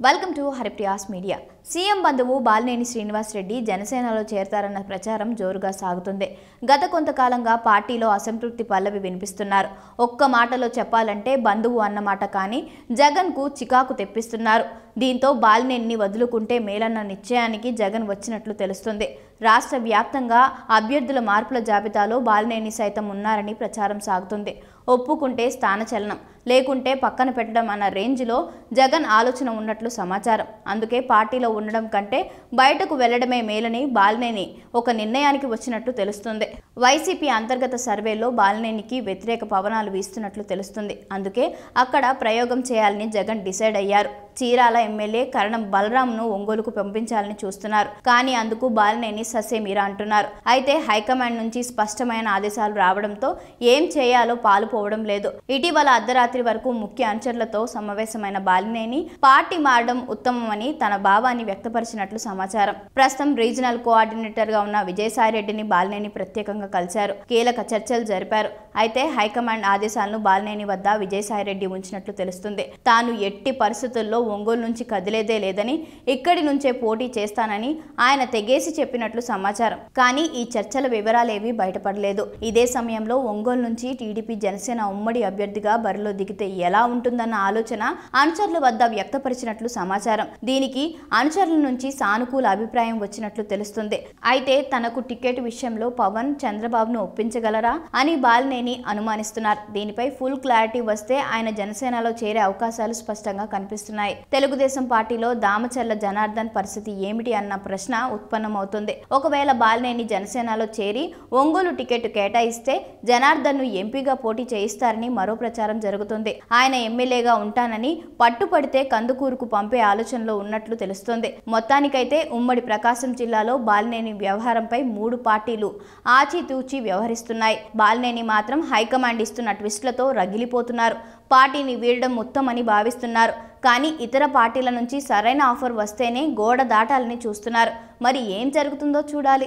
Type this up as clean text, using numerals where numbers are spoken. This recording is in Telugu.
Welcome to Haripriya's media. CM బంధువు బాలినేని శ్రీనివాస్ రెడ్డి జనసేనలో చేరతారన్న ప్రచారం జోరుగా సాగుతుంది. గత కొంతకాలంగా పార్టీలో అసంతృప్తి పల్లవి వినిపిస్తున్నారు. ఒక్క మాటలో చెప్పాలంటే బంధువు అన్నమాట కానీ జగన్కు చికాకు తెప్పిస్తున్నారు. దీంతో బాలినేనిని వదులుకుంటే మేలన్న నిశ్చయానికి జగన్ వచ్చినట్లు తెలుస్తుంది. రాష్ట్ర వ్యాప్తంగా అభ్యర్థుల మార్పుల జాబితాలో బాలినేని సైతం ఉన్నారని ప్రచారం సాగుతుంది. ఒప్పుకుంటే స్థానచలనం, లేకుంటే పక్కన పెట్టడం అన్న రేంజ్లో జగన్ ఆలోచన ఉన్నట్లు సమాచారం. అందుకే పార్టీలో ఉండడం కంటే బయటకు వెళ్లడమే మేలని బాలినేని ఒక నిర్ణయానికి వచ్చినట్లు తెలుస్తుంది. వైసీపీ అంతర్గత సర్వేలో బాలినేనికి వ్యతిరేక పవనాలు వీస్తున్నట్లు తెలుస్తుంది. అందుకే అక్కడ ప్రయోగం చేయాలని జగన్ డిసైడ్ అయ్యారు. చీరాల ఎమ్మెల్యే కరణం బలరాంను ఒంగోలుకు పంపించాలని చూస్తున్నారు. కానీ అందుకు బాలినేని ససేమిరా అంటున్నారు. అయితే హైకమాండ్ నుంచి స్పష్టమైన ఆదేశాలు రావడంతో ఏం చేయాలో పాలుపోవడం లేదు. ఇటీవల అర్ధరాత్రి వరకు ముఖ్య అనుచరులతో సమావేశమైన బాలినేని పార్టీ మారడం ఉత్తమమని తన భావాన్ని వ్యక్తపరిచినట్లు సమాచారం. ప్రస్తుతం రీజనల్ కోఆర్డినేటర్ గా ఉన్న విజయసాయిరెడ్డిని బాలినేని ప్రత్యేకంగా కలిశారు. కీలక చర్చలు జరిపారు. అయితే హైకమాండ్ ఆదేశాలను బాలినేని వద్ద విజయసాయిరెడ్డి ఉంచినట్లు తెలుస్తుంది. తాను ఎట్టి పరిస్థితుల్లో ఒంగోలు నుంచి కదిలేదే లేదని, ఇక్కడి నుంచే పోటీ చేస్తానని ఆయన తెగేసి చెప్పినట్లు సమాచారం. కానీ ఈ చర్చల వివరాలేవీ బయటపడలేదు. ఇదే సమయంలో ఒంగోలు నుంచి టీడీపీ జనసేన ఉమ్మడి అభ్యర్థిగా బరిలో దిగితే ఎలా ఉంటుందన్న ఆలోచన అనుచరుల వద్ద వ్యక్తపరిచినట్లు సమాచారం. దీనికి అనుచరుల నుంచి సానుకూల అభిప్రాయం వచ్చినట్లు తెలుస్తుంది. అయితే తనకు టికెట్ విషయంలో పవన్ చంద్రబాబును ఒప్పించగలరా అని బాలినేని అనుమానిస్తున్నారు. దీనిపై ఫుల్ క్లారిటీ వస్తే ఆయన జనసేనలో చేరే అవకాశాలు స్పష్టంగా కనిపిస్తున్నాయి. తెలుగుదేశం పార్టీలో దామచర్ల జనార్దన్ పరిస్థితి ఏమిటి అన్న ప్రశ్న ఉత్పన్నమవుతుంది. ఒకవేళ బాలినేని జనసేనలో చేరి ఒంగోలు టికెట్ కేటాయిస్తే జనార్దన్ను ఎంపీగా పోటీ చేయిస్తారని మరో ప్రచారం జరుగుతుంది. ఆయన ఎమ్మెల్యేగా ఉంటానని పట్టుపడితే కందుకూరుకు పంపే ఆలోచనలో ఉన్నట్లు తెలుస్తోంది. మొత్తానికైతే ఉమ్మడి ప్రకాశం జిల్లాలో బాలినేని వ్యవహారంపై 3 పార్టీలు ఆచితూచి వ్యవహరిస్తున్నాయి. బాలినేని మాత్రం హైకమాండ్ ఇస్తున్న ట్విస్టులతో రగిలిపోతున్నారు. పార్టీని వీడడం ఉత్తమని భావిస్తున్నారు. కానీ ఇతర పార్టీల నుంచి సరైన ఆఫర్ వస్తేనే గోడ దాటాలని చూస్తున్నారు. మరి ఏం జరుగుతుందో చూడాలి.